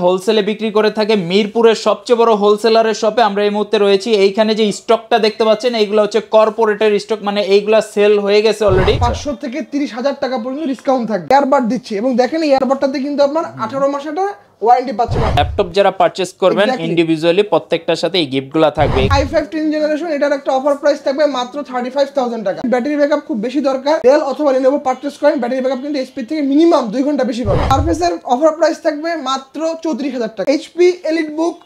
হোলসেলে বিক্রি করে থাকে মিরপুরের সবচেয়ে বড় হোলসেলারের শপে আমরা এই মুহূর্তে রয়েছি। এইখানে যে স্টকটা দেখতে পাচ্ছেন এইগুলো হচ্ছে কর্পোরেটের স্টক, মানে এইগুলা সেল হয়ে গেছে অলরেডি। 500 থেকে 30,000 টাকা পর্যন্ত ডিসকাউন্ট থাকবে। এয়ারবাড দিচ্ছি এবং দেখেন এই এয়ারবাডটাতে কিন্তু আপনার 18 মাসের ওয়ারেন্টি পাচ্ছেন। ল্যাপটপ যারা পারচেজ করবেন ইন্ডিভিজুয়ালি প্রত্যেকটার সাথে এই গিফটগুলো থাকবে। i5 10th জেনারেশন এটার একটা অফার প্রাইস থাকবে মাত্র 35,000 টাকা। ব্যাটারি ব্যাকআপ খুব বেশি দরকার, ডেল অথবা লেনোভো পারচেজ করেন, ব্যাটারি ব্যাকআপ কিন্তু এইচপি থেকে মিনিমাম 2 ঘন্টা বেশি পাবেন। সারফেসের অফার প্রাইস থাকবে মাত্র 34,000 টাকা। HP EliteBook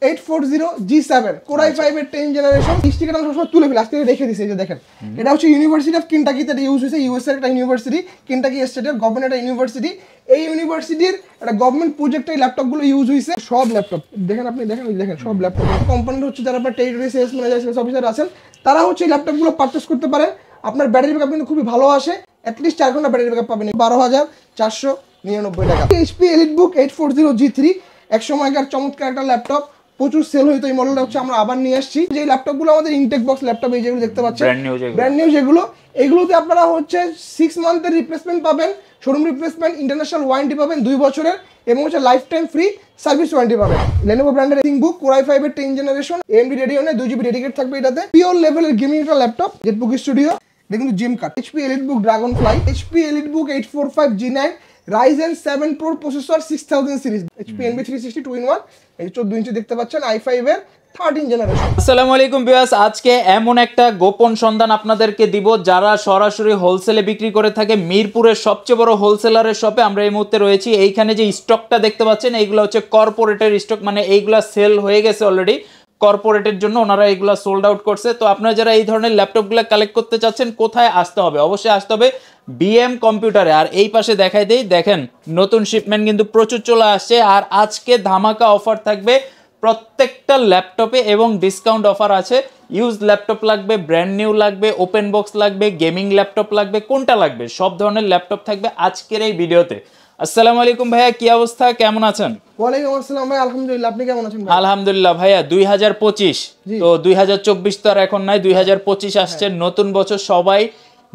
840 G7 Core i5 এর 10th জেনারেশন। স্টিকারটা সবসময় তুলে ফেলে, আজকে রেখে দিয়েছে। এই যে দেখেন, এটা হচ্ছে ইউনিভার্সিটি অফ কেনটাকিতে ইউজ হয়েছে। ইউএস এর একটা ইউনিভার্সিটি, কেনটাকি স্টেটের গভর্নমেন্ট একটা ইউনিভার্সিটি। এই ইউনিভার্সিটির একটা গভর্নমেন্ট প্রজেক্টে এই ল্যাপটপগুলো ইউজ হয়েছে। সব ল্যাপটপ দেখেন, আপনি দেখেন, ওই দেখেন সব ল্যাপটপ। কোম্পানি হচ্ছে যারা আপনার territory sales manager, sales officer আছেন, তারা হচ্ছে এই ল্যাপটপগুলো পারচেস করতে পারে। আপনার ব্যাটারি ব্যাকআপ কিন্তু খুবই ভালো আসে, অ্যাটলিস্ট 4 ঘন্টা ব্যাটারি ব্যাকআপ পাবেন। 12,499 টাকা। এইচপি এলিটবুক 840 G3 এক সময়কার চমৎকার একটা ল্যাপটপ, প্রচুর সেল হইতো। এই মডেলটা হচ্ছে আমরা আবার নিয়ে আসছি। যে ল্যাপটপগুলো আমাদের ইনটেক বক্স ল্যাপটপ, এই যেগুলো দেখতে পাচ্ছেন ব্র্যান্ড নিউ যেগুলো, এগুলোতে আপনারা হচ্ছে 6 মান্থের রিপ্লেসমেন্ট পাবেন, শোরুম রিপ্লেসমেন্ট, ইন্টারন্যাশনাল ওয়ারেন্টি পাবেন 2 বছরের, এবং হচ্ছে life time free service warranty পাবেন। লেনোভো ব্র্যান্ডের থিংকবুক Core i5 এর 10th generation, AMD Radeon 2GB dedicate থাকবে এটাতে। পিওর লেভেলের গেমিং একটা ল্যাপটপ, জেটবুক স্টুডিও, এটা কিন্তু gem cut. HP EliteBook Dragonfly, HP EliteBook 845 G9 Ryzen 7 Pro processor 6000 series, HP NV360 2-in-1, এই 14 ইঞ্চি দেখতে পাচ্ছেন, i5 এর 13th জেনারেশন। আসসালামু আলাইকুম ভিউয়ার্স, আজকে এমন একটা গোপন সন্ধান আপনাদেরকে দিব যারা সরাসরি হোলসেলে বিক্রি করে থাকে মিরপুরের সবচেয়ে বড় হোলসেলারের শপে আমরা এই মুহূর্তে রয়েছি। এইখানে যে স্টকটা দেখতে পাচ্ছেন এইগুলো হচ্ছে কর্পোরেটের স্টক, মানে এইগুলা সেল হয়ে গেছে অলরেডি। কর্পোরেটের জন্য ওনারা এগুলা সোল্ড আউট করছে। তো আপনারা যারা এই ধরনের ল্যাপটপগুলো কালেক্ট করতে চাচ্ছেন কোথায় আসতে হবে? অবশ্যই আসতে হবে বিএম কম্পিউটারে। আর এই পাশে দেখাই দেই, দেখেন নতুন শিপমেন্ট কিন্তু প্রচুর চলে আসছে। আর আজকে ধামাকা অফার থাকবে প্রত্যেকটা ল্যাপটপে এবং ডিসকাউন্ট অফার আছে। ইউজ ল্যাপটপ লাগবে, ব্র্যান্ড নিউ লাগবে, ওপেন বক্স লাগবে, গেমিং ল্যাপটপ লাগবে, কোনটা লাগবে সব ধরনের ল্যাপটপ থাকবে আজকের এই ভিডিওতে। আসসালামু আলাইকুম ভাইয়া, কি অবস্থা, কেমন আছেন? ওয়ালাইকুম আসসালাম ভাই, আলহামদুলিল্লাহ, আপনি কেমন আছেন? আলহামদুলিল্লাহ ভাইয়া। 2025 তো 2024 তো আর এখন নাই, 2025 আসছে, নতুন বছর, সবাই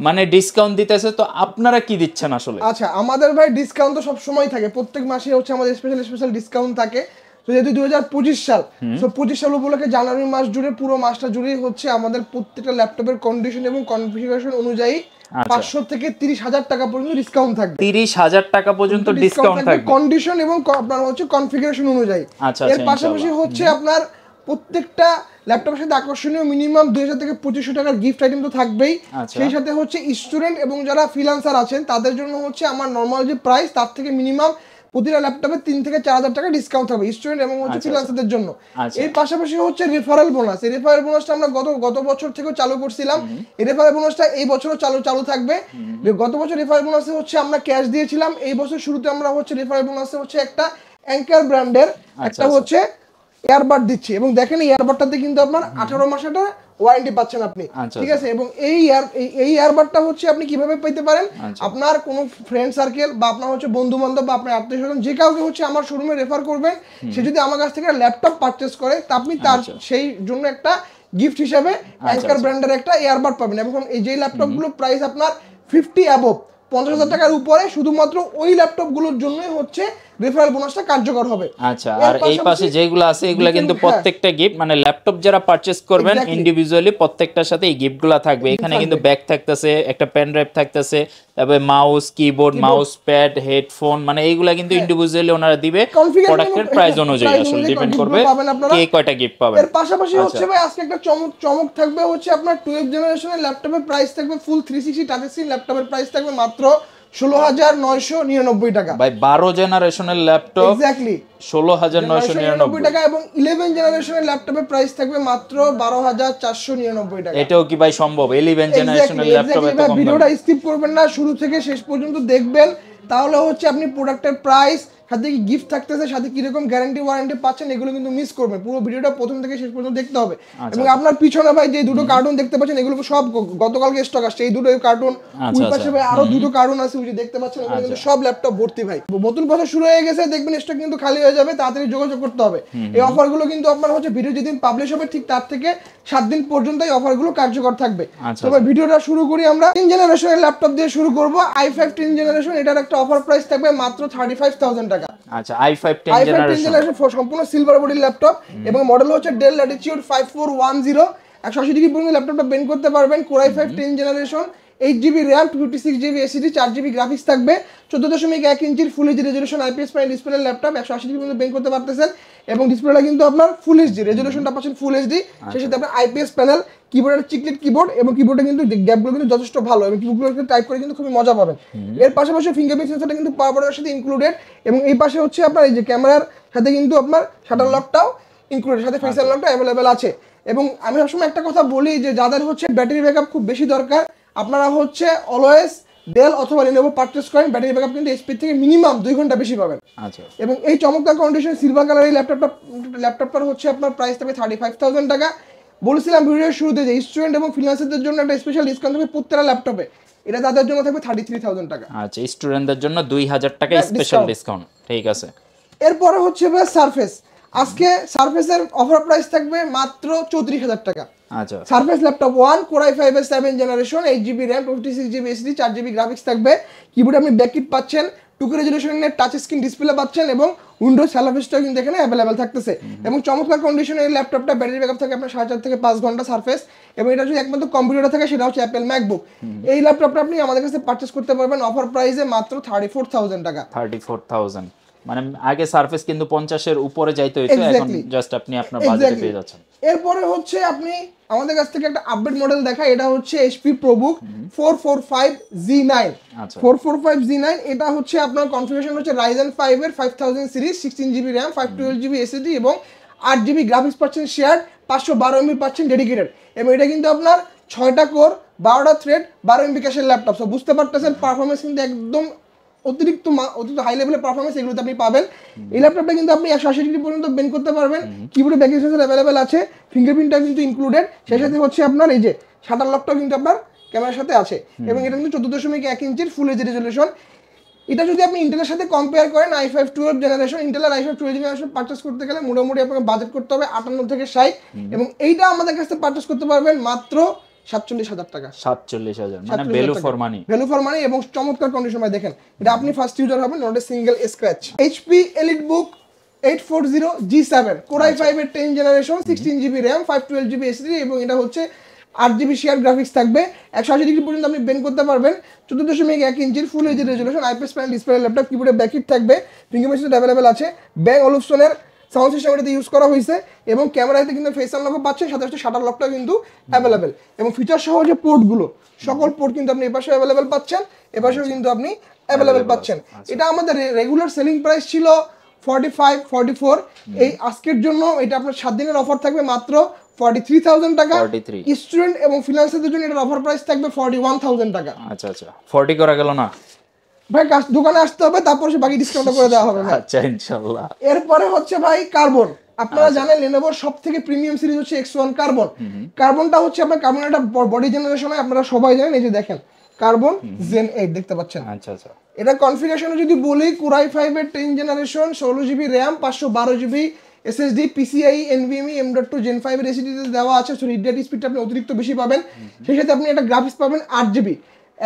মানে ডিসকাউন্ট দিতেছে। তো আপনারা কি দিচ্ছেন আসলে? আচ্ছা, আমাদের ভাই ডিসকাউন্ট তো সব সময় থাকে, প্রত্যেক মাসে হচ্ছে আমাদের স্পেশাল ডিসকাউন্ট থাকে। তো যেহেতু 2025 সাল, তো 25 সাল উপলক্ষে জানুয়ারি মাস জুড়ে, পুরো মাসটা জুড়েই হচ্ছে আমাদের প্রত্যেকটা ল্যাপটপের কন্ডিশন এবং কনফিগারেশন অনুযায়ী 500 থেকে 30,000 টাকা পর্যন্ত ডিসকাউন্ট থাকবে। 30,000 টাকা পর্যন্ত ডিসকাউন্ট থাকবে কন্ডিশন এবং আপনার হচ্ছে কনফিগারেশন অনুযায়ী। এর পাশাপাশি হচ্ছে আপনার প্রত্যেকটা ল্যাপটপের সাথে আকর্ষণীয় মিনিমাম 2,000 থেকে 2,500 টাকার গিফট আইটেম তো থাকবেই। সেই সাথে হচ্ছে স্টুডেন্ট এবং যারা ফ্রিল্যান্সার আছেন তাদের জন্য হচ্ছে আমার নর্মাল যে প্রাইস তার থেকে মিনিমাম প্রতিটা ল্যাপটপে 3 থেকে 4,000 টাকা ডিসকাউন্ট হবে স্টুডেন্ট এবং হচ্ছে ফ্রিল্যান্সারদের জন্য। এর পাশাপাশি হচ্ছে রেফারেল বোনাস। এই রেফারেল বোনাসটা আমরা গত বছর থেকেও চালু করছিলাম। এই রেফারেল বোনাসটা এই বছরও চালু থাকবে। গত বছর রেফারেল বোনাসে হচ্ছে আমরা ক্যাশ দিয়েছিলাম, এই বছর শুরুতে আমরা হচ্ছে রেফারেল বোনাসে হচ্ছে একটা অ্যাঙ্কার ব্র্যান্ডের একটা হচ্ছে এয়ারবাড দিচ্ছি, এবং দেখেন এই এয়ারবাডটাতে কিন্তু আপনার 18 মাসের ওয়ারেন্টি পাচ্ছেন আপনি, ঠিক আছে। এবং এই এয়ারবাডটা হচ্ছে আপনি কিভাবে পেতে পারেন, আপনার কোনো ফ্রেন্ড সার্কেল বা আপনার হচ্ছে বন্ধু বান্ধব বা আপনার আত্মীয় স্বজন যে কাউকে হচ্ছে আমার শোরুমে রেফার করবেন, সে যদি আমার কাছ থেকে ল্যাপটপ পারচেস করে তা আপনি তার সেই জন্য একটা গিফট হিসাবে অ্যাঙ্কার ব্র্যান্ডের একটা এয়ারবাড পাবেন। এবং এই যে ল্যাপটপগুলো প্রাইস আপনার 50 অ্যাবভ 50,000 টাকার উপরে, শুধুমাত্র ওই ল্যাপটপগুলোর জন্যই হচ্ছে রেফারেল বোনাসটা কার্যকর হবে। আচ্ছা, আর এই পাশে যেগুলো আছে এগুলা কিন্তু প্রত্যেকটা গিফট, মানে ল্যাপটপ যারা পারচেজ করবেন ইন্ডিভিজুয়ালি প্রত্যেকটার সাথে এই গিফটগুলো থাকবে। এখানে কিন্তু ব্যাগ থাকতেছে, একটা পেন ড্রাইভ থাকতেছে, তারপরে mouse, keyboard, mouse pad, headphone, মানে এইগুলা কিন্তু ইন্ডিভিজুয়ালি ওনারা দিবে প্রোডাক্টের প্রাইস অনুযায়ী, আসলে ডিপেন্ড করবে কে কয়টা গিফট পাবেন। এর পাশাপাশি হচ্ছে ভাই আজকে একটা চমক থাকবে, হচ্ছে আপনার 12th জেনারেশনের ল্যাপটপের প্রাইস থাকবে ফুল 360 টাচ স্ক্রিন ল্যাপটপের প্রাইস থাকবে মাত্র 16,999 টাকা। ভাই 12 জেনারেশনের ল্যাপটপ এক্স্যাক্টলি 16,999 টাকা, এবং 11 জেনারেশনের ল্যাপটপের প্রাইস থাকবে মাত্র 12,499 টাকা। এটাও কি ভাই সম্ভব 11 জেনারেশনের ল্যাপটপে? ভিডিওটা স্কিপ করবেন না, শুরু থেকে শেষ পর্যন্ত দেখবেন, তাহলে হচ্ছে আপনি প্রোডাক্টের প্রাইস, সাথে কি গিফট থাকতেছে, সাথে কিরকম গ্যারান্টি ওয়ারেন্টি পাচ্ছেন, এগুলো কিন্তু মিস করবেন। পুরো ভিডিওটা প্রথম থেকে শেষ পর্যন্ত দেখতে হবে। এবং আপনার পিছনে ভাই যে দুটো কার্টুন দেখতে পাচ্ছেন এগুলো সব গতকালকে স্টক আসছে, এই দুটো কার্টুন। ওই পাশে ভাই আরো দুটো কার্টুন আছে, ওই যে দেখতে পাচ্ছেন, ওগুলো কিন্তু সব ল্যাপটপ ভর্তি ভাই। নতুন বছর শুরু হয়ে গেছে, দেখবেন স্টক কিন্তু খালি হয়ে যাবে, তাড়াতাড়ি যোগাযোগ করতে হবে। এই অফারগুলো কিন্তু আপনার হচ্ছে ভিডিও যেদিন পাবলিশ হবে ঠিক তার থেকে 7 দিন পর্যন্ত এই অফারগুলো কার্যকর থাকবে। তবে ভিডিওটা শুরু করি আমরা 10 জেনারেশনের ল্যাপটপ দিয়ে শুরু করব। i5 10th জেনারেশন, এটার একটা অফার প্রাইস থাকবে মাত্র 35,000 টাকা। টাকা। আচ্ছা i5 10 জেনারেশন সম্পূর্ণ সিলভার বডি ল্যাপটপ এবং মডেল হচ্ছে ডেল ল্যাটিটিউড 5410। 180 ডিগ্রি পর্যন্ত ল্যাপটপটা বেন্ড করতে পারবেন। Core i5 10 generation, 8GB RAM, 256GB SSD, 4GB graphics থাকবে, 14.1 ইঞ্চির full HD resolution IPS panel display laptop, 180 degree পর্যন্ত বেন্ড করতে পারতেছেন এবং ডিসপ্লেটা কিন্তু আপনার ফুল এইচডি রেজলিউশনটা পাচ্ছেন ফুল এইচডি। সেই সাথে আপনার আইপিএস প্যানেল, কিবোর্ডের চিকলিট কিবোর্ড এবং কিবোর্ডে কিন্তু গ্যাপগুলো কিন্তু যথেষ্ট ভালো এবং কিবোর্ডগুলো টাইপ করে কিন্তু খুবই মজা পাবেন। এর পাশাপাশি ফিঙ্গারপ্রিন্ট সেন্সরটা কিন্তু পাওয়ার বাটনের সাথে ইনক্লুডেড এবং এই পাশে হচ্ছে আপনার এই যে ক্যামেরার সাথে কিন্তু আপনার শাটার লকটাও ইনক্লুডেড, সাথে ফেসিয়াল লকটা অ্যাভেলেবেল আছে। এবং আমি সবসময় একটা কথা বলি যে যাদের হচ্ছে ব্যাটারি ব্যাকআপ খুব বেশি দরকার, আপনারা হচ্ছে অলওয়েজ ডেল অথবা লিনোভো পারচেজ করেন। ব্যাটারি ব্যাকআপ কিন্তু স্পিড থেকে মিনিমাম 2 ঘন্টা বেশি পাবেন। আচ্ছা, এবং এই চমৎকার কন্ডিশন সিলভার কালার এই ল্যাপটপটার হচ্ছে আপনার প্রাইস থাকবে 35,000 টাকা। বলেছিলাম ভিডিওর শুরুতে যে স্টুডেন্ট এবং ফ্রিল্যান্সারদের জন্য একটা স্পেশাল ডিসকাউন্ট থাকবে প্রত্যেকটা ল্যাপটপে, এটা তাদের জন্য থাকবে 33,000 টাকা। আচ্ছা, স্টুডেন্টদের জন্য 2000 টাকা স্পেশাল ডিসকাউন্ট, ঠিক আছে। এরপরে হচ্ছে ভাই সারফেস, আজকে সারফেসের অফার প্রাইস থাকবে মাত্র 34,000 টাকা। আচ্ছা, সারফেস ল্যাপটপ 1 কোর i5 এর 7 generation, 8GB RAM, 256GB SSD, 4GB graphics থাকবে, কিবোর্ডে আপনি ব্যাকলিট পাচ্ছেন, 2K রেজলিউশনের টাচ স্ক্রিন ডিসপ্লে পাচ্ছেন এবং উইন্ডোজ সার্ভিসটাও কিন্তু এখানে অ্যাভেলেবেল থাকতেছে। এবং চমৎকার কন্ডিশনে এই ল্যাপটপটা ব্যাটারি ব্যাকআপ থাকে আপনার 4.5 থেকে 5 ঘন্টা সারফেস। এবং এটা যদি একমাত্র কম্পিউটার থাকে সেটা হচ্ছে অ্যাপেল ম্যাকবুক। এই ল্যাপটপটা আপনি আমাদের কাছে পারচেজ করতে পারবেন অফার প্রাইসে মাত্র 34,000 টাকা। 34,000 মানে আগে সারফেস কিন্তু 50 এর উপরে যাইতে হইতো, এখন জাস্ট আপনি আপনার বাজেটে পেয়ে যাচ্ছেন। এরপরে হচ্ছে আপনি আমাদের কাছ থেকে একটা আপডেট মডেল দেখাই, এটা হচ্ছে HP ProBook 445Z9। আচ্ছা, 445Z9 এটা হচ্ছে আপনার কনফিগারেশন হচ্ছে Ryzen 5 এর 5000 series, 16GB RAM, 512GB SSD এবং 8GB গ্রাফিক্স পাচ্ছেন শেয়ার, 512 MB পাচ্ছেন ডেডিকেটেড। এবং এটা কিন্তু আপনার 6টা কোর, 12টা থ্রেড, 12 MB ক্যাশের ল্যাপটপ। সো বুঝতে পারতেছেন পারফরমেন্স কিন্তু একদম অতিরিক্ত হাই লেভেলের পারফরমেন্স এগুলোতে আপনি পাবেন। এই ল্যাপটপটা কিন্তু আপনি 180 ডিগ্রি পর্যন্ত বেন্ড করতে পারবেন, কিবোর্ডে ব্যাকিং সেন্সর অ্যাভেলেবেল আছে, ফিঙ্গারপ্রিন্টটা কিন্তু ইনক্লুডেড, সেই সাথে হচ্ছে আপনার এই যে শাটার লকটাও কিন্তু আপনার ক্যামেরার সাথে আছে এবং এটা কিন্তু 14.1 ইঞ্চির ফুল এইচডি রেজলিউশন। এটা যদি আপনি ইন্টেলের সাথে কম্পেয়ার করেন i5 12 জেনারেশন, ইন্টেলের i5 12 জেনারেশন পারচেজ করতে গেলে মোটামুটি আপনাকে বাজেট করতে হবে 58 থেকে 60 এবং এইটা আমাদের কাছ থেকে পারচেজ করতে পারবেন মাত্র 47,000 টাকা। 47,000 মানে value for money, value for money এবং চমৎকার কন্ডিশন ভাই দেখেন, এটা আপনি ফার্স্ট ইউজার হবেন, not a single scratch. HP EliteBook 840G7 core i5 এর 10 generation, 16GB RAM, 512GB SSD এবং এটা হচ্ছে 8GB শেয়ার গ্রাফিক্স থাকবে, 180 ডিগ্রি পর্যন্ত আপনি বেন্ড করতে পারবেন, 14.1 ইঞ্চির full HD resolution IPS panel display laptop, কিবোর্ডে ব্যাকলিট থাকবে, ফিঙ্গারপ্রিন্ট অ্যাভেলেবেল আছে, ব্যাং অলুপসনের সাউন্ড সিস্টেম এটাতে ইউজ করা হয়েছে এবং ক্যামেরাতে কিন্তু ফেস আনলকও পাচ্ছেন, সাথে সাথে শাটার লকটাও কিন্তু অ্যাভেলেবেল এবং ফিচার সহ যে পোর্টগুলো সকল পোর্ট কিন্তু আপনি এপাশে অ্যাভেলেবেল পাচ্ছেন, এপাশেও কিন্তু আপনি অ্যাভেলেবেল পাচ্ছেন। এটা আমাদের রেগুলার সেলিং প্রাইস ছিল 45 44, এই আজকের জন্য এটা আপনার 7 দিনের অফার থাকবে মাত্র 43,000 টাকা। স্টুডেন্ট এবং ফ্রিল্যান্সারদের জন্য এটার অফার প্রাইস থাকবে 41,000 টাকা। আচ্ছা আচ্ছা, 40 করা গেল না ভাই, দোকানে আসতে হবে তারপর সে বাকি ডিসকাউন্ট করে দেওয়া হবে। আচ্ছা ইনশাআল্লাহ। এরপরে হচ্ছে ভাই কার্বন, আপনারা জানেন Lenovoর সবথেকে প্রিমিয়াম সিরিজ হচ্ছে X1 কার্বন। কার্বনটা হচ্ছে আপনার কার্বন একটা বডি জেনারেশন হয়, আপনারা সবাই জানেন, এই যে দেখেন কার্বন Zen 8 দেখতে পাচ্ছেন। আচ্ছা আচ্ছা, এটা কনফিগারেশন যদি বলি কোর i5 এর 10 generation, 16GB RAM, 512GB SSD, PCIe NVMe M.2 Gen 5 এর SSD দেওয়া আছে, সো রিড রাইট স্পিডটা আপনি অতিরিক্ত বেশি পাবেন, সেই সাথে আপনি একটা গ্রাফিক্স পাবেন 8GB,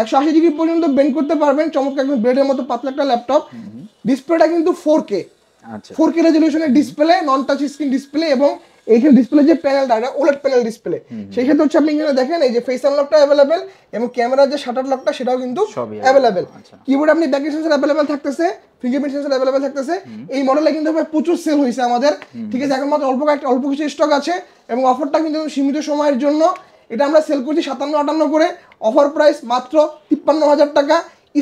180 ডিগ্রি পর্যন্ত বেন্ড করতে পারবেন, চমৎকার একদম ব্লেডের মতো পাতলা একটা ল্যাপটপ। ডিসপ্লেটা কিন্তু 4K, আচ্ছা 4K রেজলিউশনের display, non touch screen display এবং এইখানে ডিসপ্লে যে প্যানেলটা এটা OLED প্যানেল ডিসপ্লে, সেই সাথে হচ্ছে আপনি এখানে দেখেন এই যে ফেস আনলকটা অ্যাভেলেবেল এবং ক্যামেরার যে শাটার লকটা সেটাও কিন্তু অ্যাভেলেবেল। কিবোর্ডে আপনি ব্যাকিং সেন্সর অ্যাভেলেবেল থাকতেছে, ফিঙ্গারপ্রিন্ট সেন্সর অ্যাভেলেবেল থাকতেছে। এই মডেলে কিন্তু প্রচুর সেল হয়েছে আমাদের, ঠিক আছে, এখন মাত্র অল্প কিছু স্টক আছে এবং অফারটা কিন্তু সীমিত সময়ের জন্য। এটা আমরা সেল করছি 57-58 করে, অফার প্রাইস মাত্র 53,000 টাকা।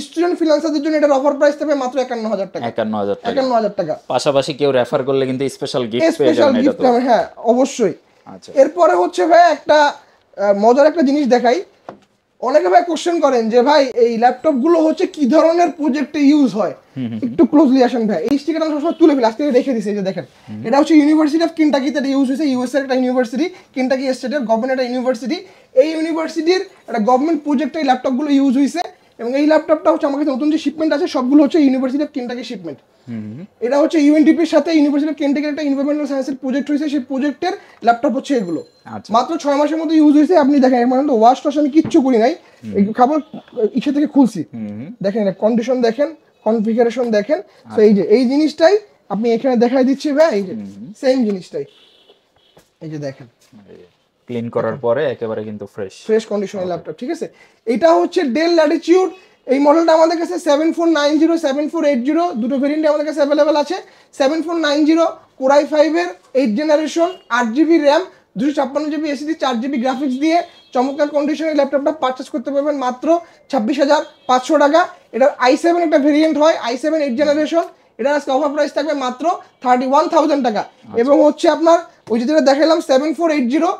স্টুডেন্ট ফ্রিল্যান্সারদের জন্য এটার অফার প্রাইস থাকবে মাত্র 51,000 টাকা। 51,000 টাকা। পাশাপাশি কেউ রেফার করলে কিন্তু স্পেশাল গিফট পেয়ে যাবেন এটা তো। হ্যাঁ অবশ্যই। আচ্ছা, এরপরে হচ্ছে ভাই একটা মজার একটা জিনিস দেখাই। অনেকে ভাই কোশ্চেন করেন যে ভাই এই ল্যাপটপ গুলো হচ্ছে কি ধরনের প্রজেক্টে ইউজ হয়, একটু ক্লোজলি আসেন ভাই। এই স্টিকারটা আমরা সবসময় তুলে ফেলি, আজকে রেখে দিয়েছি, এই যে দেখেন, এটা হচ্ছে ইউনিভার্সিটি অফ কেন্টাকিতে ইউজ হয়েছে, ইউএস এর একটা ইউনিভার্সিটি, কেন্টাকি স্টেটের গভর্নমেন্ট একটা ইউনিভার্সিটি। এই ইউনিভার্সিটির একটা গভর্নমেন্ট প্রজেক্টে এই ল্যাপটপগুলো ইউজ হয়েছে এবং এই ল্যাপটপটা হচ্ছে আমার কাছে নতুন যে শিপমেন্ট আছে সবগুলো হচ্ছে ইউনিভার্সিটি অফ কেন্টাকি শিপমেন্ট। এটা হচ্ছে ইউএনডিপির সাথে ইউনিভার্সিটি অফ কেন্টাকির একটা এনভায়রনমেন্টাল সায়েন্সের প্রজেক্ট হয়েছে, সেই প্রজেক্টের ল্যাপটপ হচ্ছে এগুলো। মাত্র 6 মাসের মধ্যে ইউজ হয়েছে। আপনি দেখেন এখন তো ওয়াশ টশ আমি কিচ্ছু করি নাই, খাবার ইচ্ছে থেকে খুলছি, দেখেন কন্ডিশন দেখেন কনফিগারেশন দেখেন। তো এই যে এই জিনিসটাই আপনি এখানে দেখাই দিচ্ছি ভাই, এই যে সেম জিনিসটাই এই যে দেখেন ক্লিন করার পরে একেবারে কিন্তু ফ্রেশ কন্ডিশনের ল্যাপটপ, ঠিক আছে। এটা হচ্ছে ডেল ল্যাটিটিউড, এই মডেলটা আমাদের কাছে 7490 7480 দুটো ভেরিয়েন্টে আমাদের কাছে অ্যাভেলেবেল আছে। 7490 Core i5 এর 8 generation 8GB RAM 256GB SSD 4GB graphics দিয়ে চমৎকার কন্ডিশনের ল্যাপটপটা পারচেস করতে পারবেন মাত্র 26,500 টাকা। এটার i7 একটা ভেরিয়েন্ট হয়, i7 8 জেনারেশন, এটার আজকে অফার প্রাইস থাকবে মাত্র 31,000 টাকা। এবং হচ্ছে আপনার ওই যেটা দেখালাম 7480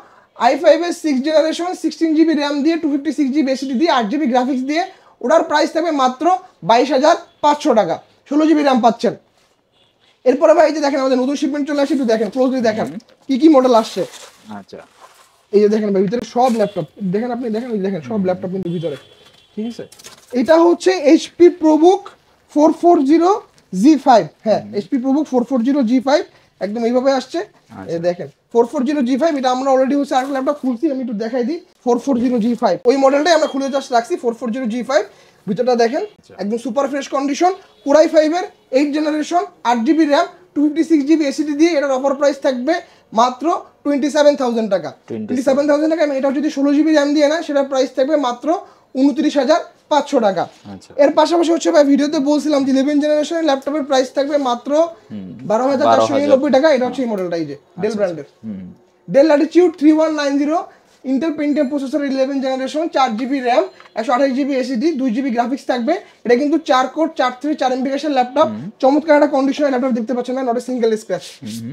i5 এর 6 জেনারেশন 16GB র্যাম দিয়ে 256GB SSD দিয়ে 8GB গ্রাফিক্স দিয়ে, ওটার প্রাইস থাকবে মাত্র 22,500 টাকা, 16GB র্যাম পাচ্ছেন। এরপরে ভাই এই যে দেখেন আমাদের নতুন শিপমেন্ট চলে আসছে, একটু দেখেন ক্লোজলি দেখেন কি কি মডেল আসছে। আচ্ছা এই যে দেখেন ভাই ভিতরে সব ল্যাপটপ দেখেন, আপনি দেখেন ওই দেখেন সব ল্যাপটপ কিন্তু ভিতরে, ঠিক আছে। এটা হচ্ছে HP ProBook 440G5, হ্যাঁ HP ProBook 440G5 একদম এইভাবে আসছে। এই দেখেন 440G5, এটা আমরা অলরেডি হচ্ছে আরেকটা ল্যাপটপ খুলছি, আমি একটু দেখাই দিই। 440G5 ওই মডেলটাই আমরা খুলে জাস্ট রাখছি 440G5, ভিতরটা দেখেন একদম super fresh condition. Core i5 এর 8 generation 8GB RAM 256GB SSD দিয়ে, এটার অফার প্রাইস থাকবে মাত্র 27,000 টাকা। 27,000 টাকা, এটা যদি 16GB র্যাম দিয়ে না সেটার প্রাইস থাকবে মাত্র 29,500 টাকা। এর পাশাপাশি হচ্ছে ভাই ভিডিওতে বলছিলাম যে 11 জেনারেশনের ল্যাপটপের প্রাইস থাকবে মাত্র 12,499 টাকা। এটা হচ্ছে এই মডেলটা, এই যে ডেল ব্র্যান্ডের del Latitude 3190 Intel Pentium processor 11 generation 4GB RAM 128GB SSD 2GB graphics থাকবে। এটা কিন্তু 4 কোর 4 থ্রি 4 এমবিএর ল্যাপটপ, চমৎকার একটা কন্ডিশনের ল্যাপটপ দেখতে পাচ্ছেন না, নট এ সিঙ্গেল স্ক্র্যাচ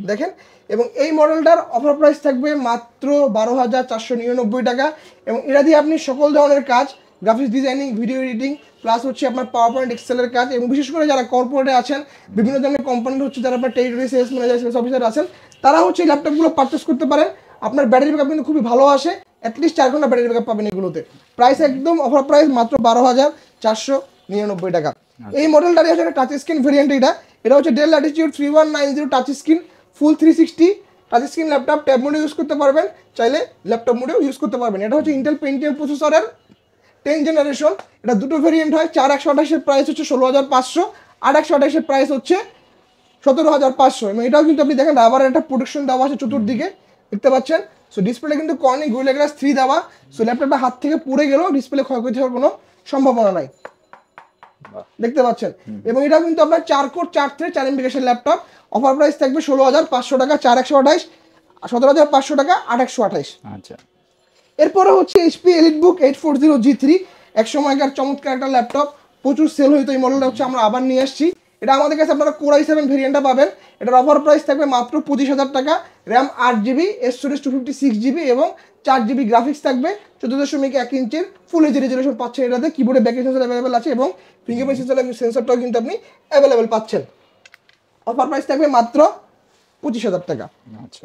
দেখেন। এবং এই মডেলটার অফার প্রাইস থাকবে মাত্র 12,499 টাকা। এবং এটা দিয়ে আপনি সকল ধরনের কাজ, graphics designing, video editing, plus হচ্ছে আপনার পাওয়ার পয়েন্ট এক্সেলের কাজ, এবং বিশেষ করে যারা কর্পোরেটে আছেন, বিভিন্ন ধরনের কোম্পানির হচ্ছে যারা আপনার territory sales manager sales officer আছেন, তারা হচ্ছে এই ল্যাপটপগুলো পারচেস করতে পারেন। আপনার ব্যাটারি ব্যাকআপ কিন্তু খুবই ভালো আসে, অ্যাটলিস্ট 4 ঘন্টা ব্যাটারি ব্যাকআপ পাবেন এগুলোতে। প্রাইস একদম অফার প্রাইস মাত্র 12,499 টাকা। এই মডেলটারই হচ্ছে টাচ স্ক্রিন ভেরিয়েন্ট, এটা হচ্ছে ডেল ল্যাটিটিউড 3190 টাচ স্ক্রিন ফুল 360 টাচ স্ক্রিন ল্যাপটপ, ট্যাব মোডে ইউজ করতে পারবেন, চাইলে ল্যাপটপ মোডেও ইউজ করতে পারবেন। এটা হচ্ছে ইন্টেল পেন্টিয়াম প্রসেসরের 10 জেনারেশন, এটা দুটো ভেরিয়েন্ট হয়। 4128 প্রাইস হচ্ছে 16,500, 8128 প্রাইস হচ্ছে 17,500। এবং এটাও কিন্তু আপনি দেখেন রাবারের একটা প্রোটেকশন দেওয়া আছে চতুর্দিকে, দেখতে পাচ্ছেন। সো ডিসপ্লে কিন্তু কর্নিং গোরিলা গ্লাস 3 দেওয়া, সো ল্যাপটপটা হাত থেকে পড়ে গেলেও ডিসপ্লে ক্ষয়ক্ষতি হওয়ার কোনো সম্ভাবনা নাই, দেখতে পাচ্ছেন। এবং এটা কিন্তু আপনার 4 কোর 4 থ্রেড 4 এমবিএর ল্যাপটপ, অফার প্রাইস থাকবে 16,500 টাকা, 4128, 17,500 টাকা, 828। আচ্ছা এরপরে হচ্ছে HP EliteBook 840G3, এক সময়কার চমৎকার একটা ল্যাপটপ, প্রচুর সেল হইতো। এই মডেলটা হচ্ছে আমরা আবার নিয়ে আসছি। এটা আমাদের কাছে আপনারা Core i7 ভেরিয়েন্টটা পাবেন, এটার অফার প্রাইস থাকবে মাত্র 25,000 টাকা। র্যাম 8GB, স্টোরেজ 256GB এবং 4GB গ্রাফিক্স থাকবে। 14.1 ইঞ্চির ফুল এইচডি রেজোলিউশন পাচ্ছেন এটাতে, কিবোর্ডে ব্যাক সেন্সর অ্যাভেলেবেল আছে এবং ফিঙ্গারপ্রিন্ট সেন্সরটাও কিন্তু আপনি অ্যাভেলেবেল পাচ্ছেন। অফার প্রাইস থাকবে মাত্র 25,000 টাকা।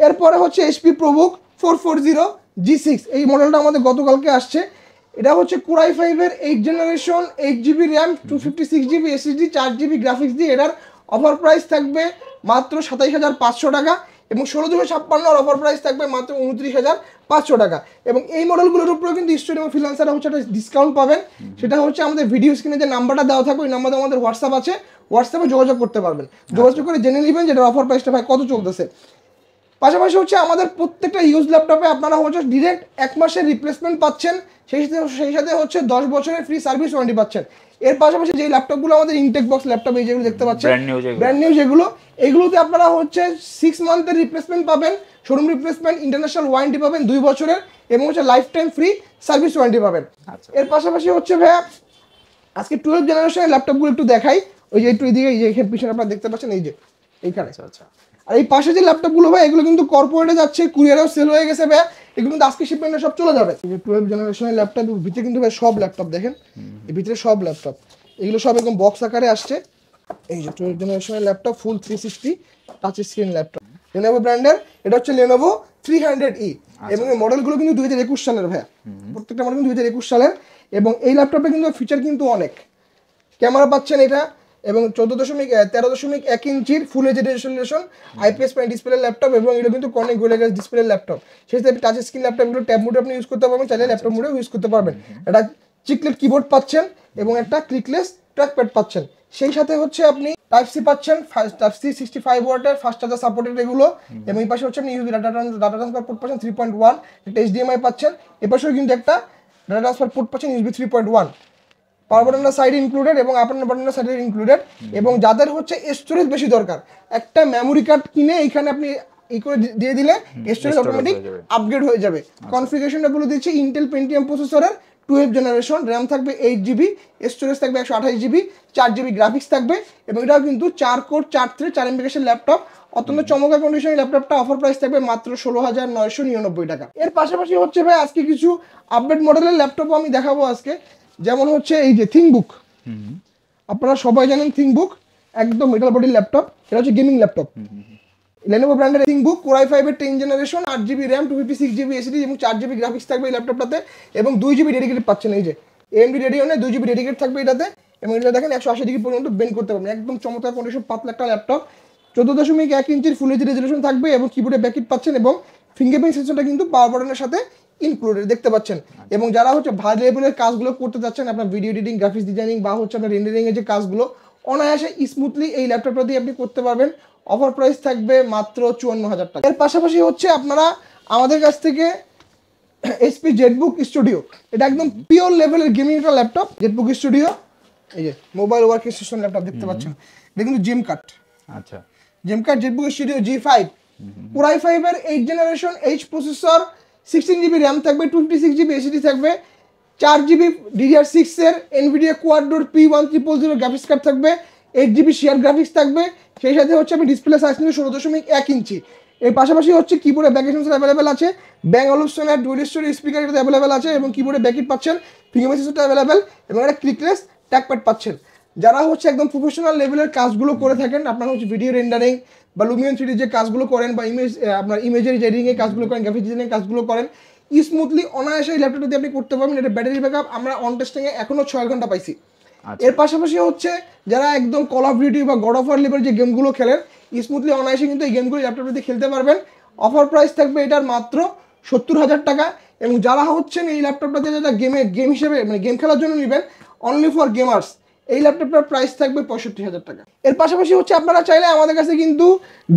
এরপরে হচ্ছে HP ProBook 440G6, এই মডেলটা আমাদের গতকালকে আসছে। এটা হচ্ছে Core i5 এর 8 generation 8GB RAM 256GB SSD 4GB graphics দিয়ে, এটার অফার প্রাইস থাকবে মাত্র 27,500 টাকা। এবং 16,256 অফার প্রাইস থাকবে মাত্র 29,500 টাকা। এবং এই মডেলগুলোর উপরেও কিন্তু স্টুডেন্ট এবং ফ্রিল্যান্সাররা হচ্ছে একটা ডিসকাউন্ট পাবেন, সেটা হচ্ছে আমাদের ভিডিও স্ক্রিনে যে নাম্বারটা দেওয়া থাকবে ওই নাম্বারে আমাদের হোয়াটসঅ্যাপ আছে, হোয়াটসঅ্যাপে যোগাযোগ করতে পারবেন, যোগাযোগ করে জেনে নেবেন যেটার অফার প্রাইসটা ভাই কত চলতেছে। পাশাপাশি হচ্ছে আমাদের প্রত্যেকটা ইউজ ল্যাপটপে আপনারা হচ্ছে ডিরেক্ট 1 মাসের রিপ্লেসমেন্ট পাচ্ছেন, সেই সাথে হচ্ছে 10 বছরের ফ্রি সার্ভিস ওয়ারেন্টি পাচ্ছেন। এর পাশাপাশি যেই ল্যাপটপগুলো আমাদের ইনটেক বক্স ল্যাপটপ এই যেগুলো দেখতে পাচ্ছেন ব্র্যান্ড নিউ যেগুলো, এগুলোতে আপনারা হচ্ছে 6 মান্থের রিপ্লেসমেন্ট পাবেন, শোরুম রিপ্লেসমেন্ট, ইন্টারন্যাশনাল ওয়ারেন্টি পাবেন 2 বছরের, এবং হচ্ছে life time free service warranty পাবেন। এর পাশাপাশি হচ্ছে ভাইয়া আজকে 12 জেনারেশনের ল্যাপটপগুলো একটু দেখাই। ওই যে একটু এদিকে এই যে এখানে পিছনে আপনারা দেখতে পাচ্ছেন, এই যে এইখানে। আচ্ছা, আর এই পাশে যে ল্যাপটপগুলো ভাই এগুলো কিন্তু কর্পোরেটে যাচ্ছে, কুরিয়ারেও সেল হয়ে গেছে ভাই, এগুলো কিন্তু আজকে শিপমেন্টে সব চলে যাবে। এই যে 12 জেনারেশনের ল্যাপটপ ভিতরে কিন্তু ভাই সব ল্যাপটপ দেখেন, এই ভিতরে সব ল্যাপটপ এগুলো সব একদম বক্স আকারে আসছে। এই যে 12 জেনারেশনের ল্যাপটপ ফুল 360 টাচ স্ক্রিন ল্যাপটপ, Lenovo ব্র্যান্ডের। এটা হচ্ছে Lenovo 300E এবং এই মডেলগুলো কিন্তু 2021 সালের ভাই, প্রত্যেকটা মডেল কিন্তু 2021 সালের। এবং এই ল্যাপটপে কিন্তু ফিচার কিন্তু অনেক, ক্যামেরা পাচ্ছেন এটা, এবং 13.1 ইঞ্চির full HD resolution IPS panel display laptop, এবং এটা কিন্তু Corning gorilla glass display laptop. সেই হিসেবে টাচ স্ক্রিন ল্যাপটপগুলো ট্যাব মোডে আপনি ইউজ করতে পারবেন, চাইলে ল্যাপটপ মোডেও ইউজ করতে পারবেন। এটা চিকলেট কিবোর্ড পাচ্ছেন এবং একটা ক্লিকলেস ট্র্যাকপ্যাড পাচ্ছেন। সেই সাথে হচ্ছে আপনি টাইপ সি পাচ্ছেন, টাইপ সি 65 ওয়াটের ফাস্ট চার্জার সাপোর্টেড এগুলো, এবং এই পাশে হচ্ছে আপনি ইউএসবি ডাটা ট্রান্সফার পোর্ট পাচ্ছেন 3.1, একটা এইচডিএমআই পাচ্ছেন, এ পাশেও কিন্তু একটা ডাটা ট্রান্সফার পোর্ট পাচ্ছেন ইউএসবি 3.1, পাওয়ার বাটনের সাইডে ইনক্লুডেড এবং আপার বাটনের সাইডে ইনক্লুডেড। এবং যাদের হচ্ছে স্টোরেজ বেশি দরকার, একটা মেমোরি কার্ড কিনে এইখানে আপনি এই করে দিয়ে দিলে স্টোরেজ অটোমেটিক আপগ্রেড হয়ে যাবে। কনফিগারেশনটা বলে দিচ্ছি, ইন্টেল পেন্টিয়াম প্রসেসরের 12th জেনারেশন, র্যাম থাকবে 8GB, স্টোরেজ থাকবে 128GB, 4GB গ্রাফিক্স থাকবে, এবং এটাও কিন্তু 4 কোর 4 থ্রেড 4 MB ল্যাপটপ। অত্যন্ত চমৎকার কন্ডিশনের ল্যাপটপটা, অফার প্রাইস থাকবে মাত্র 16,999 টাকা। এর পাশাপাশি হচ্ছে ভাই আজকে কিছু আপডেট মডেলের ল্যাপটপও আমি দেখাবো আজকে, যেমন হচ্ছে এই যে থিংকবুক, আপনারা সবাই জানেন থিংকবুক একদম মেটাল বডির ল্যাপটপ, এটা হচ্ছে গেমিং ল্যাপটপ। Lenovo ব্র্যান্ডের থিংকবুক Core i5 এর 10th generation, 8GB RAM, 256GB SSD এবং 4GB গ্রাফিক্স থাকবে এই ল্যাপটপটাতে, এবং 2GB ডেডিকেটেড পাচ্ছেন। এই যে AMD Radeon 2GB ডেডিকেট থাকবে এটাতে, এবং এটা দেখেন 180 ডিগ্রি পর্যন্ত বেন্ড করতে পারবেন, একদম চমৎকার কন্ডিশন, পাতলা একটা ল্যাপটপ। 14.1 ইঞ্চির ফুল এইচডি রেজোলিউশন থাকবে, এবং কিবোর্ডে ব্যাকইট পাচ্ছেন, এবং ফিঙ্গারপ্রিন্ট সেন্সরটা কিন্তু পাওয়ার বাটনের সাথে ইনক্লুডেড দেখতে পাচ্ছেন। এবং যারা হচ্ছে হাই লেভেলের কাজগুলো করতে যাচ্ছেন, আপনার ভিডিও এডিটিং, গ্রাফিক্স ডিজাইনিং বা হচ্ছে আপনার রেন্ডারিং এর যে কাজগুলো অনায়াসে স্মুথলি এই ল্যাপটপটা দিয়ে আপনি করতে পারবেন। অফার প্রাইস থাকবে মাত্র 54,000 টাকা। এর পাশাপাশি হচ্ছে আপনারা আমাদের কাছ থেকে HP জেটবুক স্টুডিও, এটা একদম পিওর লেভেলের গেমিং একটা ল্যাপটপ, জেটবুক স্টুডিও, এই যে মোবাইল ওয়ার্ক স্টেশন ল্যাপটপ দেখতে পাচ্ছেন, এটা কিন্তু জেম কাট। আচ্ছা, gem cut Zenbook studio G5, Core i5 এর 8th generation, H processor, 16GB RAM থাকবে, 256GB SSD থাকবে, 4GB DDR6 এর NVIDIA Quad-Core P1300 graphics card থাকবে, 8GB শেয়ার গ্রাফিক্স থাকবে, সেই সাথে হচ্ছে আপনি ডিসপ্লে সাইজ কিন্তু 16.1 ইঞ্চি। এর পাশাপাশি হচ্ছে কিবোর্ডে ব্যাক সেন্সর অ্যাভেলেবেল আছে, ব্যাং অলুপশনের ডুয়াল স্টোরি স্পিকার এটাতে অ্যাভেলেবেল আছে, এবং কিবোর্ডে ব্যাকইট পাচ্ছেন, ফিঙ্গারপ্রিন্ট সেন্সরটা অ্যাভেলেবেল, এবং একটা ক্লিকলেস ট্যাগপ্যাড পাচ্ছেন। যারা হচ্ছে একদম প্রফেশনাল লেভেলের কাজগুলো করে থাকেন, আপনারা হচ্ছে ভিডিও রেন্ডারিং বা লুমিয়ন 3D যে কাজগুলো করেন, বা আপনার ইমেজের এডিটিং এর কাজগুলো করেন, গ্রাফিক ডিজাইনের কাজগুলো করেন, স্মুথলি অনায়াসে এই ল্যাপটপটা দিয়ে আপনি করতে পারবেন। এটা ব্যাটারি ব্যাকআপ আমরা অন টেস্টিংয়ে এখনো 6 ঘন্টা পাইছি। এর পাশাপাশি হচ্ছে যারা একদম কল অফ ডিউটি বা গড অফ ওয়ার লেভেল যে গেমগুলো খেলেন, স্মুথলি অনায়াসে কিন্তু এই গেমগুলো ল্যাপটপটা দিয়ে খেলতে পারবেন। অফার প্রাইস থাকবে এটার মাত্র 70,000 টাকা। এবং যারা হচ্ছেন এই ল্যাপটপটাতে যারা গেম হিসেবে মানে গেম খেলার জন্য নেবেন, অনলি ফর গেমার্স, এই ল্যাপটপটার প্রাইস থাকবে 65,000 টাকা। এর পাশাপাশি হচ্ছে আপনারা চাইলে আমাদের কাছে কিন্তু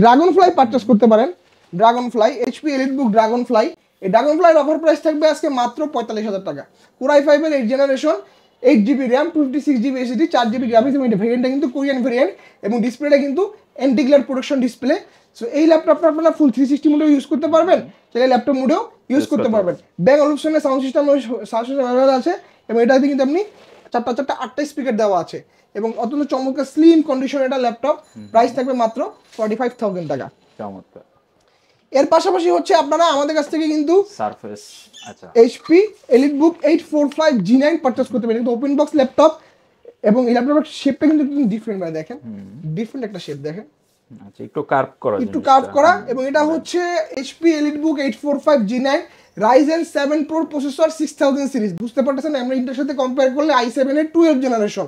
ড্রাগন ফ্লাই পারচেস করতে পারেন। Dragon fly HP EliteBook dragon fly, এই ড্রাগন ফ্লাইয়ের অফার প্রাইস থাকবে আজকে মাত্র 45,000 টাকা। Core i5 এর 8th generation, 8GB RAM, 256GB SSD, 4GB graphics, এবং ভেরিয়েন্টটা কিন্তু কোরিয়ান ভেরিয়েন্ট, এবং ডিসপ্লেটা কিন্তু anti glare protection display. So এই ল্যাপটপটা আপনারা ফুল 360 মোডেও ইউজ করতে পারবেন, চাইলে ল্যাপটপ মোডেও ইউজ করতে পারবেন। ব্যাং অলুপশনের সাউন্ড সিস্টেম অ্যাভেলেবেল আছে, এবং এটাতে কিন্তু আপনি 8টা স্পিকার দেওয়া আছে, এবং অত্যন্ত চমৎকার স্লিম কন্ডিশনের একটা ল্যাপটপ। প্রাইস থাকবে মাত্র 45,000 টাকা। চমৎকার। এর পাশাপাশি হচ্ছে আপনারা আমাদের কাছ থেকে কিন্তু সারফেস, আচ্ছা, HP এলিটবুক 845 G9 পারচেজ করতে পারেন। কিন্তু ওপেন বক্স ল্যাপটপ, এবং এই ল্যাপটপের শেপটা কিন্তু ডিফারেন্ট, মানে দেখেন ডিফারেন্ট একটা শেপ দেখেন, আচ্ছা একটু কার্ভ করা, এবং এটা হচ্ছে HP EliteBook 845 G9 Ryzen 7 Pro processor 6000 series. বুঝতে পারতেছেন আমরা এটার সাথে কম্পেয়ার করলে i7 এর 12th জেনারেশন,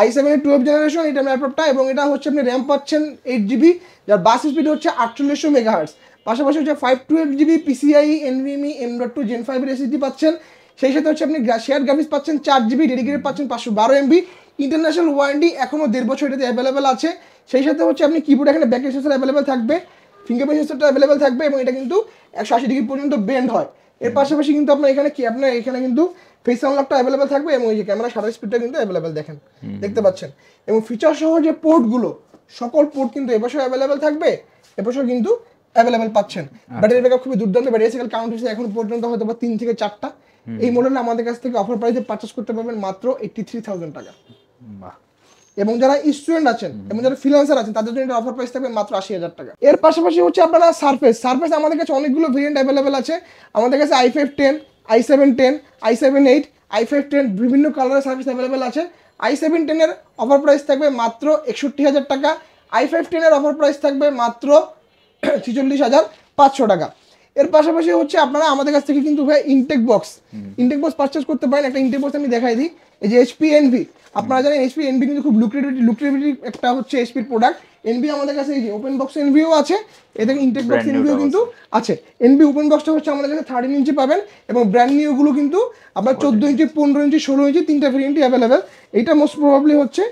i7 এর 12th জেনারেশন এটা ল্যাপটপটা, এবং এটা হচ্ছে আপনি র্যাম পাচ্ছেন 8GB, যার বাস স্পিড হচ্ছে 4800 মেগাহার্টজ। পাশাপাশি হচ্ছে 512GB PCIe NVMe M.2 Gen 5 এর SSD পাচ্ছেন, সেই সাথে হচ্ছে আপনি শেয়ার গ্রাফিক্স পাচ্ছেন, 4GB ডেডিকেটেড পাচ্ছেন, 512 MB, ইন্টারন্যাশনাল ওয়ারেন্টি এখনো 1.5 বছর এটাতে অ্যাভেলেবেল আছে। সেই সাথে হচ্ছে আপনি কিবোর্ড এখানে ব্যাক সেন্সর অ্যাভেলেবেল থাকবে, ফিঙ্গারপ্রিন্ট সেন্সরটা অ্যাভেলেবেল থাকবে, এবং এটা কিন্তু 180 ডিগ্রি পর্যন্ত বেন্ড হয়। এর পাশাপাশি কিন্তু আপনার এখানে কিন্তু ফেস আনলকটা অ্যাভেলেবেল থাকবে, এবং এই যে ক্যামেরা শাটার স্পিডটা কিন্তু অ্যাভেলেবেল দেখতে পাচ্ছেন, এবং ফিচার সহ যে পোর্টগুলো সকল পোর্ট কিন্তু এবছর অ্যাভেলেবেল থাকবে, এবছর কিন্তু অ্যাভেলেবেল পাচ্ছেন। ব্যাটারি ব্যাকআপ খুবই দুর্দান্ত, ব্যাটারি সাইকেল কাউন্ট হচ্ছে এখন পর্যন্ত হয়তো 3 থেকে 4টা। এই মডেলটা আমাদের কাছ থেকে অফার প্রাইসে পারচেজ করতে পারবেন মাত্র 83,000 টাকা। এবং যারা স্টুডেন্ট আছেন এবং যারা ফ্রিল্যান্সার আছেন তাদের জন্য এটা অফার প্রাইস থাকবে মাত্র 80,000 টাকা। এর পাশাপাশি হচ্ছে আপনারা সারফেস আমাদের কাছে অনেকগুলো ভেরিয়েন্ট অ্যাভেলেবেল আছে। আমাদের কাছে i5 10, i7 10, i7 8, i5 10 বিভিন্ন কালারের সার্ভিস অ্যাভেলেবেল আছে। i7 10 এর অফার প্রাইস থাকবে মাত্র 61,000 টাকা, i5 10 এর অফার প্রাইস থাকবে মাত্র 46,500 টাকা। এর পাশাপাশি হচ্ছে আপনারা আমাদের কাছ থেকে কিন্তু ভাই ইনটেক বক্স পারচেজ করতে পারেন। একটা ইনটেক বক্স আমি দেখাই দিই, এই যে HP এনভি, আপনারা জানেন HP এনভি কিন্তু খুব লুক্রেটিভ একটা হচ্ছে HP প্রোডাক্ট। এনভি আমাদের কাছে এই যে ওপেন বক্স এনভিও আছে, এতে ইনটেক বক্স এনভিও কিন্তু আছে। এনভি ওপেন বক্সটা হচ্ছে আমাদের কাছে 13 ইঞ্চি পাবেন, এবং ব্র্যান্ড নিউগুলো কিন্তু আপনার 14 ইঞ্চি, 15 ইঞ্চি, 16 ইঞ্চি তিনটা ভেরিয়েন্টই অ্যাভেলেবেল। এইটা মোস্ট প্রবাবলি হচ্ছে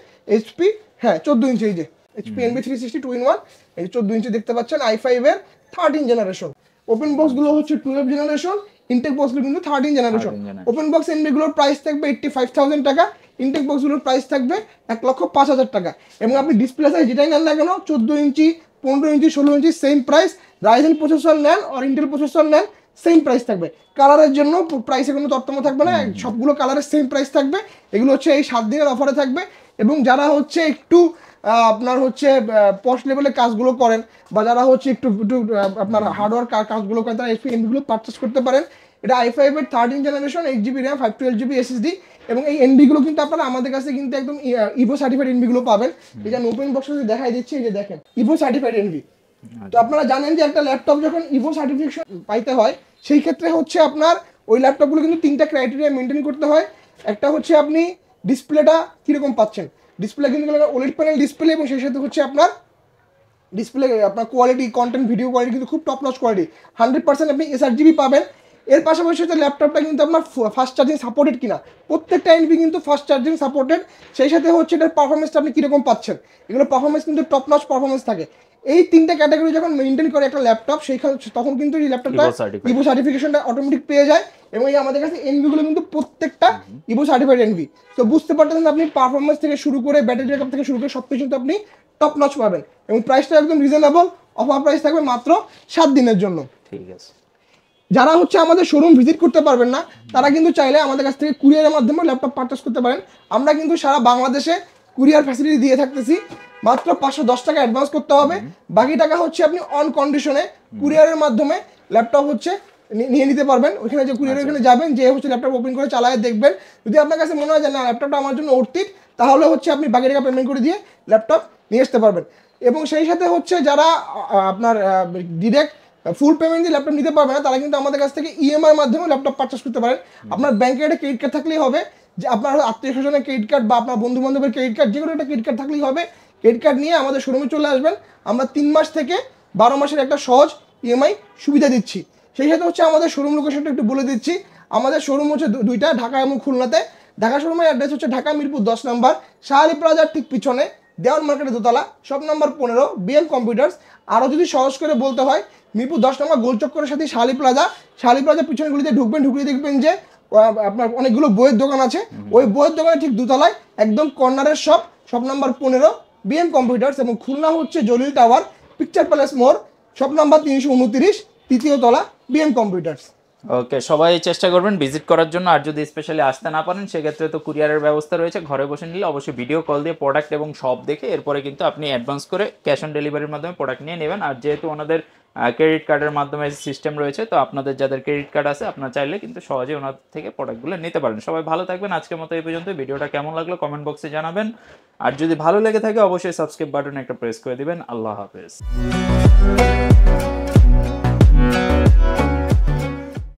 HP হ্যাঁ 14 ইঞ্চি, এই যে HP Envy 360 2-in-1, এই 14 ইঞ্চি দেখতে পাচ্ছেন, i5 এর 13 জেনারেশন। ওপেন বক্স গুলো হচ্ছে 12 জেনারেশন, ইনটেক বক্স গুলো কিন্তু 13 জেনারেশন। ওপেন বক্স এনভি গুলোর প্রাইস থাকবে 85,000 টাকা, ইনটেক বক্স গুলোর প্রাইস থাকবে 1,05,000 টাকা। এবং আপনি ডিসপ্লে সাইজ যেটাই নেন না কেন, 14 ইঞ্চি, 15 ইঞ্চি, 16 ইঞ্চি সেম প্রাইস। রাইজেন প্রসেসর নেন আর ইন্টেল প্রসেসর নেন, সেম প্রাইস থাকবে। কালারের জন্য প্রাইসে কোনো তরতম্য থাকবে না, সবগুলো কালারের সেম প্রাইস থাকবে। এগুলো হচ্ছে এই 7 দিনের অফারে থাকবে। এবং যারা হচ্ছে একটু আপনার হচ্ছে পশ লেভেলের কাজগুলো করেন, বা যারা হচ্ছে একটু একটু আপনার হার্ডওয়ার কাজগুলো করেন, তারা HP এনভিগুলো পারচেস করতে পারেন। এটা i5 এর 13 generation, 8GB RAM, 512GB SSD। এবং এই এনভিগুলো কিন্তু আপনারা আমাদের কাছে কিন্তু একদম ইভো সার্টিফাইড এনভিগুলো পাবেন। এই যে আমি ওপেন বক্সে দেখাই দিচ্ছি, এই যে দেখেন ইভো সার্টিফাইড এনভি। তো আপনারা জানেন যে একটা ল্যাপটপ যখন ইভো সার্টিফিকেশন পাইতে হয়, সেই ক্ষেত্রে হচ্ছে আপনার ওই ল্যাপটপগুলো কিন্তু 3টা ক্রাইটেরিয়া মেনটেন করতে হয়। একটা হচ্ছে আপনি ডিসপ্লেটা কীরকম পাচ্ছেন, ডিসপ্লে কিন্তু OLED প্যানেল ডিসপ্লে, এবং সেই সাথে হচ্ছে আপনার ডিসপ্লে আপনার কোয়ালিটি, কন্টেন্ট ভিডিও কোয়ালিটি কিন্তু খুব টপ নচ কোয়ালিটি, 100% আপনি sRGB পাবেন। এর পাশাপাশি হচ্ছে ল্যাপটপটা কিন্তু আপনার ফাস্ট চার্জিং সাপোর্টেড কিনা, প্রত্যেকটা এনভি কিন্তু ফাস্ট চার্জিং সাপোর্টেড। সেই সাথে হচ্ছে এটার পারফরমেন্সটা আপনি কীরকম পাচ্ছেন, এগুলো পারফরমেন্স কিন্তু টপ নচ পারফরমেন্স থাকে। এই 3টা ক্যাটাগরি যখন মেনটেন করে একটা ল্যাপটপ, সেইখানে তখন কিন্তু এই ল্যাপটপটা ইভো সার্টিফিকেশনটা অটোমেটিক পেয়ে যায়। এবং এই আমাদের কাছে এনভিগুলো কিন্তু প্রত্যেকটা ইভো সার্টিফাইড এনভি। তো বুঝতে পারতেছেন আপনি পারফরমেন্স থেকে শুরু করে ব্যাটারি ব্যাকআপ থেকে শুরু করে সব কিছু কিন্তু আপনি টপ নচ পাবেন। এবং প্রাইসটা একদম রিজনেবল, অফার প্রাইস থাকবে মাত্র 7 দিনের জন্য। ঠিক আছে। যারা হচ্ছে আমাদের শোরুম ভিজিট করতে পারবেন না, তারা কিন্তু চাইলে আমাদের কাছ থেকে কুরিয়ারের মাধ্যমে ল্যাপটপ পারচেস করতে পারেন। আমরা কিন্তু সারা বাংলাদেশে কুরিয়ার ফ্যাসিলিটি দিয়ে থাকতেছি। মাত্র 510 টাকা অ্যাডভান্স করতে হবে, বাকি টাকা হচ্ছে আপনি অন কন্ডিশনে কুরিয়ারের মাধ্যমে ল্যাপটপ হচ্ছে নিয়ে নিতে পারবেন। ওইখানে যে কুরিয়ার ওখানে যাবেন, যে হচ্ছে ল্যাপটপ ওপেন করে চালায় দেখবেন। যদি আপনার কাছে মনে হয় যে না ল্যাপটপটা আমার জন্য অর্থিত, তাহলে হচ্ছে আপনি বাকি টাকা পেমেন্ট করে দিয়ে ল্যাপটপ নিয়ে আসতে পারবেন। এবং সেই সাথে হচ্ছে যারা আপনার ডিরেক্ট ফুল পেমেন্ট দিয়ে ল্যাপটপ নিতে পারবে না, তারা কিন্তু আমাদের কাছ থেকে EMI এর মাধ্যমে ল্যাপটপ পারচেস করতে পারেন। আপনার ব্যাংকের একটা ক্রেডিট কার্ড থাকলেই হবে, যে আপনার আত্মীয় স্বজনের ক্রেডিট কার্ড বা আপনার বন্ধু বান্ধবের ক্রেডিট কার্ড, যে কোনো একটা ক্রেডিট কার্ড থাকলেই হবে। ক্রেডিট কার্ড নিয়ে আমাদের শোরুমে চলে আসবেন। আমরা 3 মাস থেকে 12 মাসের একটা সহজ EMI সুবিধা দিচ্ছি। সেই সাথে হচ্ছে আমাদের শোরুম লোকেশনটা একটু বলে দিচ্ছি। আমাদের শোরুম হচ্ছে 2টা, ঢাকা এবং খুলনাতে। ঢাকা শোরুমের অ্যাড্রেস হচ্ছে ঢাকা মিরপুর 10 নম্বর, শাহ আলী প্লাজার ঠিক পিছনে, দেওয়ান মার্কেটের দোতলা, শপ নাম্বার 15, BM কম্পিউটার্স। আরও যদি সহজ করে বলতে হয়, মিরপুর 10 নম্বর গোলচক্করের সাথে শাহ আলী প্লাজা। শাহ আলী প্লাজার পিছনে গুলিতে ঢুকবেন, ঢুকিয়ে দেখবেন যে আপনার অনেকগুলো বইয়ের দোকান আছে। ওই বইয়ের দোকানের ঠিক দোতলায় একদম কর্নারের শপ নাম্বার 15, BM কম্পিউটার্স। এবং খুলনা হচ্ছে জলিল টাওয়ার, পিকচার প্যালেস মোড়, শপ নাম্বার 329, 3য় তলা, BM কম্পিউটার্স। ওকে, সবাই চেষ্টা করবেন ভিজিট করার জন্য। আর যদি স্পেশালি আসতে না পারেন, সেক্ষেত্রে তো কুরিয়ারের ব্যবস্থা রয়েছে। ঘরে বসে নিলে অবশ্যই ভিডিও কল দিয়ে প্রোডাক্ট এবং সব দেখে এরপরে কিন্তু আপনি অ্যাডভান্স করে ক্যাশ অন ডেলিভারির মাধ্যমে প্রোডাক্ট নিয়ে নেবেন। আর যেহেতু ওনাদের ক্রেডিট কার্ডের মাধ্যমে সিস্টেম রয়েছে, তো আপনাদের যাদের ক্রেডিট কার্ড আছে, আপনারা চাইলে কিন্তু সহজেই ওনাদের থেকে প্রোডাক্টগুলো নিতে পারেন। সবাই ভালো থাকবেন। আজকের মতো এই পর্যন্ত। ভিডিওটা কেমন লাগলো কমেন্ট বক্সে জানাবেন। আর যদি ভালো লেগে থাকে অবশ্যই সাবস্ক্রাইব বাটনে একটা প্রেস করে দিবেন। আল্লাহ হাফেজ।